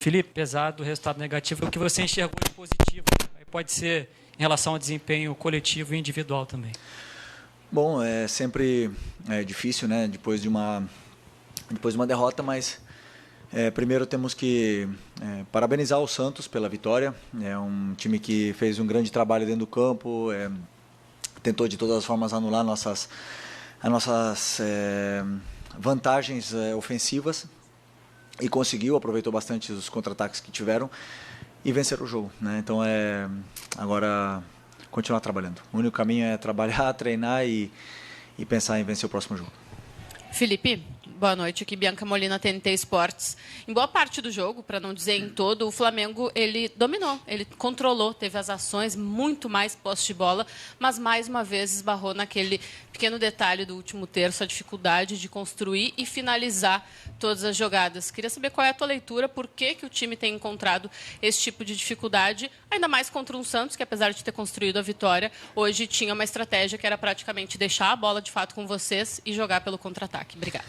Felipe, apesar do resultado negativo, o que você enxergou de positivo? Pode ser em relação ao desempenho coletivo e individual também. Bom, é sempre difícil, né? Depois de uma derrota, mas primeiro temos que parabenizar o Santos pela vitória. É um time que fez um grande trabalho dentro do campo, tentou de todas as formas anular as nossas vantagens ofensivas e conseguiu, aproveitou bastante os contra-ataques que tiveram e vencer o jogo, né? Então agora continuar trabalhando. O único caminho é trabalhar, treinar e pensar em vencer o próximo jogo. Felipe, boa noite. Aqui Bianca Molina, TNT Esportes. Em boa parte do jogo, para não dizer em todo, o Flamengo ele dominou, ele controlou, teve as ações, muito mais posse de bola, mas mais uma vez esbarrou naquele pequeno detalhe do último terço, a dificuldade de construir e finalizar todas as jogadas. Queria saber qual é a tua leitura, por que o time tem encontrado esse tipo de dificuldade, ainda mais contra um Santos, que apesar de ter construído a vitória, hoje tinha uma estratégia que era praticamente deixar a bola de fato com vocês e jogar pelo contra-ataque. Obrigada.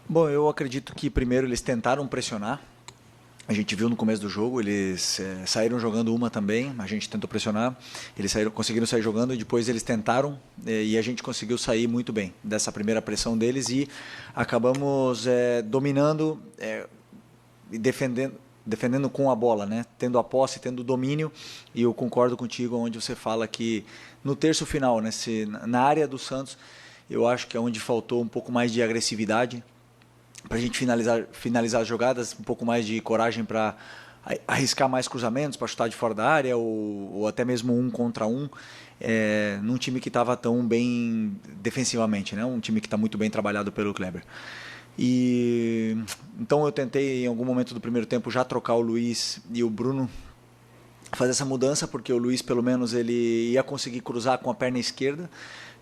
Bom, eu acredito que primeiro eles tentaram pressionar. A gente viu no começo do jogo, eles saíram jogando uma também, a gente tentou pressionar, eles conseguiram sair jogando e depois eles tentaram e a gente conseguiu sair muito bem dessa primeira pressão deles e acabamos dominando e defendendo com a bola, né? Tendo a posse, tendo o domínio, e eu concordo contigo onde você fala que no terço final, né, na área do Santos, eu acho que é onde faltou um pouco mais de agressividade para a gente finalizar as jogadas, um pouco mais de coragem para arriscar mais cruzamentos, para chutar de fora da área ou até mesmo 1 contra 1, num time que estava tão bem defensivamente, né? Um time que está muito bem trabalhado pelo Kleber. E então eu tentei em algum momento do primeiro tempo já trocar o Luiz e o Bruno, fazer essa mudança, porque o Luiz pelo menos ele ia conseguir cruzar com a perna esquerda.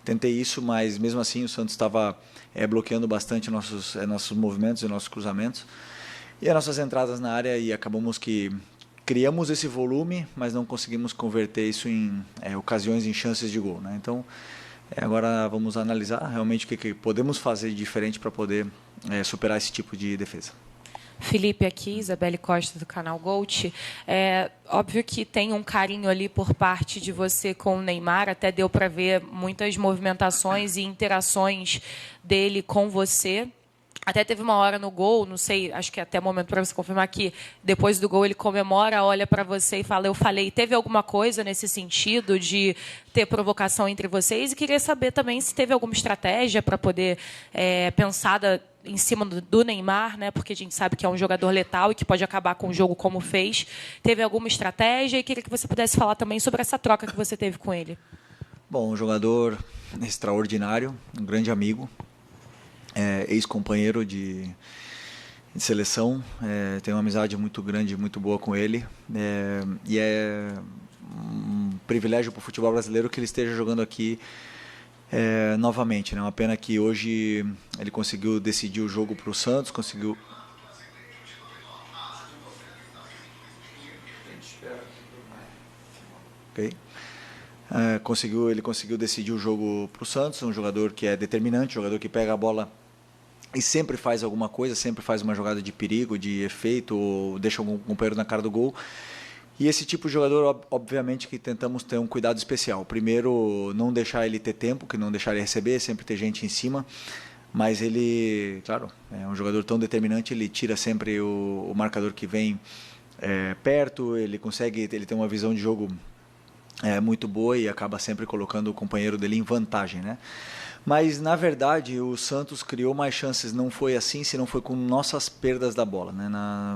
Tentei isso, mas mesmo assim o Santos estava bloqueando bastante nossos movimentos e nossos cruzamentos e as nossas entradas na área, e acabamos que criamos esse volume, mas não conseguimos converter isso em ocasiões, em chances de gol, né? Então agora vamos analisar realmente o que podemos fazer de diferente para poder superar esse tipo de defesa. Felipe aqui, Isabelle Costa do canal Gold. Óbvio que tem um carinho ali por parte de você com o Neymar, até deu para ver muitas movimentações e interações dele com você. Até teve uma hora no gol, não sei, acho que até o momento para você confirmar que depois do gol ele comemora, olha para você e fala, eu falei. Teve alguma coisa nesse sentido de ter provocação entre vocês? E queria saber também se teve alguma estratégia para poder pensada em cima do Neymar, né? Porque a gente sabe que é um jogador letal e que pode acabar com o jogo como fez. Teve alguma estratégia? E queria que você pudesse falar também sobre essa troca que você teve com ele. Bom, um jogador extraordinário, um grande amigo, ex-companheiro de seleção, tenho uma amizade muito grande, muito boa com ele, e é um privilégio para o futebol brasileiro que ele esteja jogando aqui novamente, né? Uma pena que hoje ele conseguiu decidir o jogo para o Santos, conseguiu... Okay. Ele conseguiu decidir o jogo para o Santos, um jogador que é determinante, um jogador que pega a bola e sempre faz alguma coisa, sempre faz uma jogada de perigo, de efeito, ou deixa algum companheiro na cara do gol. E esse tipo de jogador, obviamente, que tentamos ter um cuidado especial. Primeiro, não deixar ele ter tempo, que não deixar ele receber, sempre ter gente em cima. Mas ele, claro, é um jogador tão determinante, ele tira sempre o marcador que vem perto, ele tem uma visão de jogo muito boa e acaba sempre colocando o companheiro dele em vantagem, né? Mas, na verdade, o Santos criou mais chances, não foi assim, se não foi com nossas perdas da bola, né?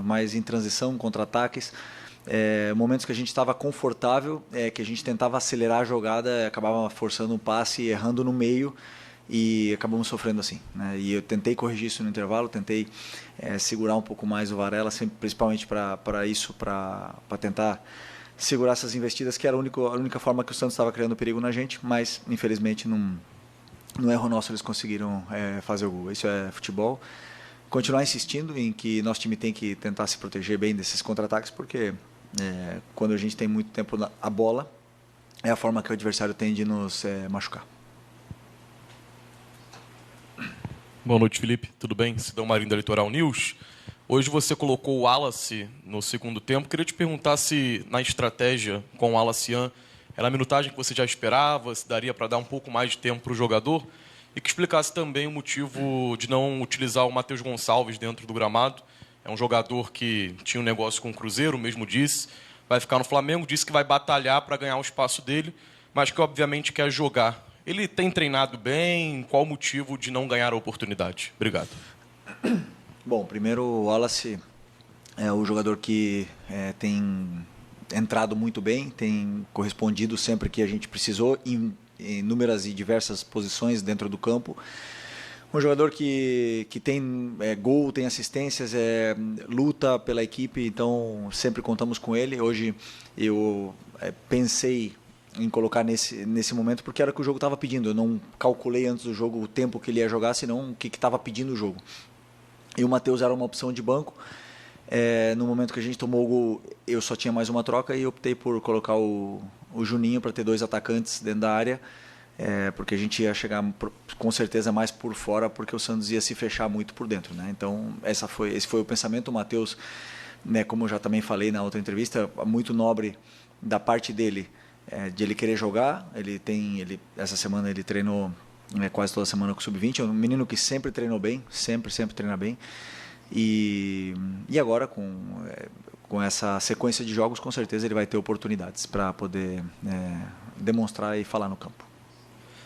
Mais em transição, contra-ataques. Momentos que a gente estava confortável, que a gente tentava acelerar a jogada, acabava forçando um passe, errando no meio e acabamos sofrendo assim, né? E eu tentei corrigir isso no intervalo, tentei segurar um pouco mais o Varela, sempre, principalmente para tentar segurar essas investidas, que era a única forma que o Santos estava criando perigo na gente, mas infelizmente no erro nosso eles conseguiram fazer o gol. Isso é futebol. Continuar insistindo em que nosso time tem que tentar se proteger bem desses contra-ataques, porque quando a gente tem muito tempo a bola, é a forma que o adversário tem de nos machucar. Boa noite, Felipe. Tudo bem? Sidão Marinho da Litoral News. Hoje você colocou o Wallace no segundo tempo. Queria te perguntar se na estratégia com o Wallace era a minutagem que você já esperava, se daria para dar um pouco mais de tempo para o jogador, e que explicasse também o motivo de não utilizar o Matheus Gonçalves dentro do gramado. É um jogador que tinha um negócio com o Cruzeiro, mesmo disse, vai ficar no Flamengo, disse que vai batalhar para ganhar o espaço dele, mas que obviamente quer jogar. Ele tem treinado bem? Qual o motivo de não ganhar a oportunidade? Obrigado. Bom, primeiro o Wallace é o jogador que tem entrado muito bem, tem correspondido sempre que a gente precisou em inúmeras e diversas posições dentro do campo. Um jogador que tem gol, tem assistências, luta pela equipe, então sempre contamos com ele. Hoje eu pensei em colocar nesse momento porque era o que o jogo estava pedindo. Eu não calculei antes do jogo o tempo que ele ia jogar, senão o que estava pedindo o jogo. E o Matheus era uma opção de banco. No momento que a gente tomou o gol, eu só tinha mais uma troca e optei por colocar o Juninho para ter 2 atacantes dentro da área, porque a gente ia chegar com certeza mais por fora, porque o Santos ia se fechar muito por dentro, né? Então esse foi o pensamento. O Matheus, né, como eu já também falei na outra entrevista, muito nobre da parte dele, de ele querer jogar. Essa semana ele treinou quase toda semana com o Sub-20, é um menino que sempre treinou bem, sempre treina bem, e agora com essa sequência de jogos, com certeza ele vai ter oportunidades para poder demonstrar e falar no campo.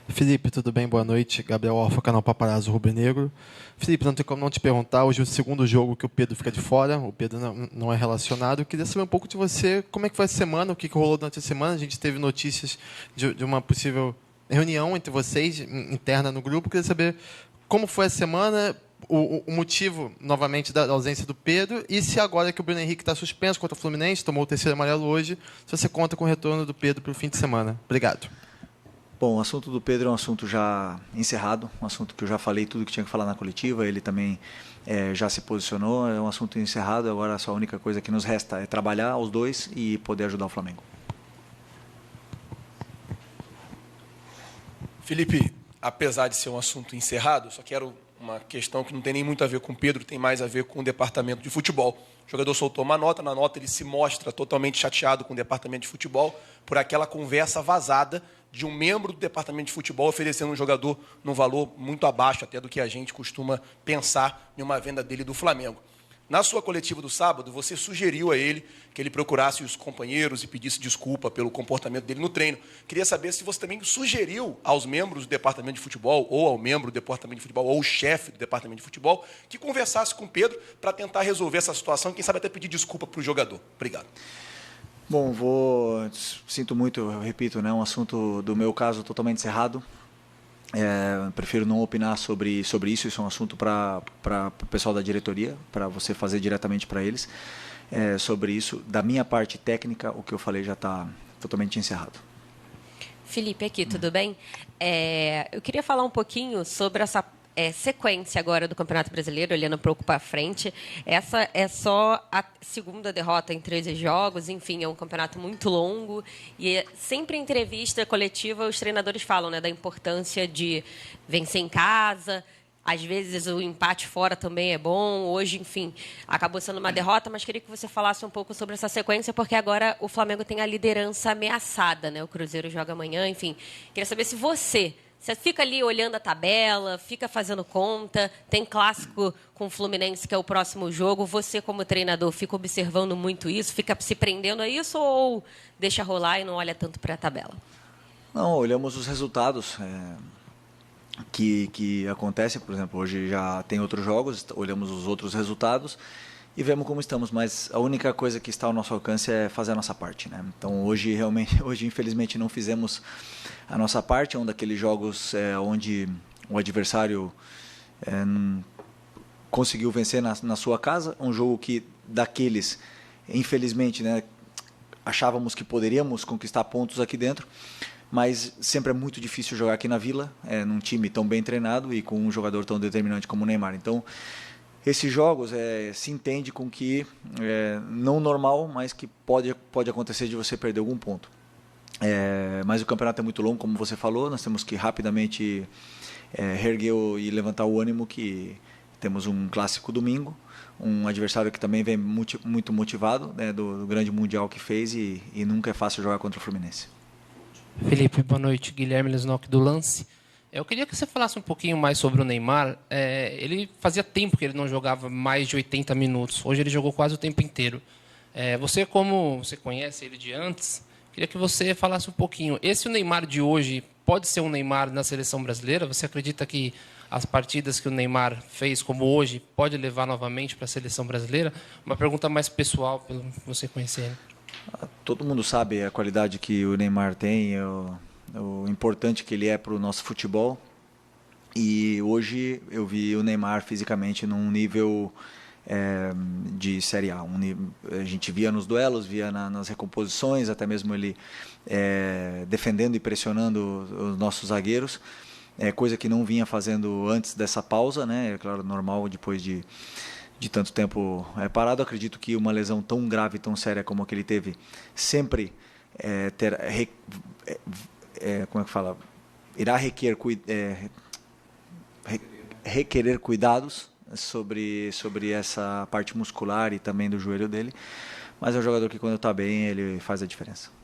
Felipe, tudo bem? Boa noite. Gabriel Orfa, canal Paparazzo Rubro Negro. Felipe, não tem como não te perguntar, hoje é o segundo jogo que o Pedro fica de fora, o Pedro não é relacionado. Eu queria saber um pouco de você, como é que foi a semana, o que rolou durante a semana. A gente teve notícias de uma possível reunião entre vocês, interna no grupo. Eu queria saber como foi a semana, o motivo, novamente, da ausência do Pedro, e se agora que o Bruno Henrique está suspenso contra o Fluminense, tomou o 3º amarelo hoje, se você conta com o retorno do Pedro para o fim de semana. Obrigado. Bom, o assunto do Pedro é um assunto já encerrado, um assunto que eu já falei tudo que tinha que falar na coletiva, ele também já se posicionou, é um assunto encerrado. Agora só a única coisa que nos resta é trabalhar os dois e poder ajudar o Flamengo. Felipe, apesar de ser um assunto encerrado, só quero uma questão que não tem nem muito a ver com o Pedro, tem mais a ver com o departamento de futebol. O jogador soltou uma nota, na nota ele se mostra totalmente chateado com o departamento de futebol por aquela conversa vazada de um membro do departamento de futebol oferecendo um jogador num valor muito abaixo até do que a gente costuma pensar em uma venda dele do Flamengo. Na sua coletiva do sábado, você sugeriu a ele que ele procurasse os companheiros e pedisse desculpa pelo comportamento dele no treino. Queria saber se você também sugeriu aos membros do departamento de futebol, ou ao membro do departamento de futebol, ou ao chefe do departamento de futebol, que conversasse com o Pedro para tentar resolver essa situação e, quem sabe, até pedir desculpa para o jogador. Obrigado. Bom, sinto muito, eu repito, né, um assunto do meu caso totalmente encerrado. Prefiro não opinar sobre isso. Isso é um assunto para o pessoal da diretoria, para você fazer diretamente para eles. Sobre isso, da minha parte técnica, o que eu falei já está totalmente encerrado. Felipe, aqui, tudo bem? Eu queria falar um pouquinho sobre essa sequência agora do Campeonato Brasileiro, olhando um pouco para frente. Essa é só a segunda derrota em 13 jogos, enfim, é um campeonato muito longo. E sempre em entrevista coletiva, os treinadores falam, né, da importância de vencer em casa. Às vezes o empate fora também é bom. Hoje, enfim, acabou sendo uma derrota, mas queria que você falasse um pouco sobre essa sequência, porque agora o Flamengo tem a liderança ameaçada, né? O Cruzeiro joga amanhã, enfim. Queria saber se você fica ali olhando a tabela, fica fazendo conta, tem clássico com o Fluminense, que é o próximo jogo. Você, como treinador, fica observando muito isso, fica se prendendo a isso ou deixa rolar e não olha tanto para a tabela? Não, olhamos os resultados que acontecem. Por exemplo, hoje já tem outros jogos, olhamos os outros resultados e vemos como estamos, mas a única coisa que está ao nosso alcance é fazer a nossa parte, né? Então hoje infelizmente não fizemos a nossa parte. É um daqueles jogos onde o adversário conseguiu vencer na sua casa, um jogo que daqueles, infelizmente, né, achávamos que poderíamos conquistar pontos aqui dentro, mas sempre é muito difícil jogar aqui na Vila, num time tão bem treinado e com um jogador tão determinante como o Neymar. Então esses jogos se entende com que não normal, mas que pode acontecer de você perder algum ponto. Mas o campeonato é muito longo, como você falou, nós temos que rapidamente reerguer e levantar o ânimo, que temos um clássico domingo, um adversário que também vem muito motivado, né, do grande Mundial que fez e nunca é fácil jogar contra o Fluminense. Felipe, boa noite. Guilherme Lesnock do Lance. Eu queria que você falasse um pouquinho mais sobre o Neymar. Ele fazia tempo que ele não jogava mais de 80 minutos. Hoje ele jogou quase o tempo inteiro. Você, como você conhece ele de antes, queria que você falasse um pouquinho. Esse o Neymar de hoje pode ser um Neymar na seleção brasileira? Você acredita que as partidas que o Neymar fez, como hoje, pode levar novamente para a seleção brasileira? Uma pergunta mais pessoal, pelo você conhecer ele. Todo mundo sabe a qualidade que o Neymar tem, o importante que ele é para o nosso futebol. E hoje eu vi o Neymar fisicamente num nível de Série A. A gente via nos duelos, via nas recomposições, até mesmo ele defendendo e pressionando os nossos zagueiros, coisa que não vinha fazendo antes dessa pausa, né? É claro, normal depois de tanto tempo parado. Acredito que uma lesão tão grave, tão séria como a que ele teve, sempre como é que fala? Irá requerer cuidados sobre essa parte muscular e também do joelho dele, mas é um jogador que quando está bem ele faz a diferença.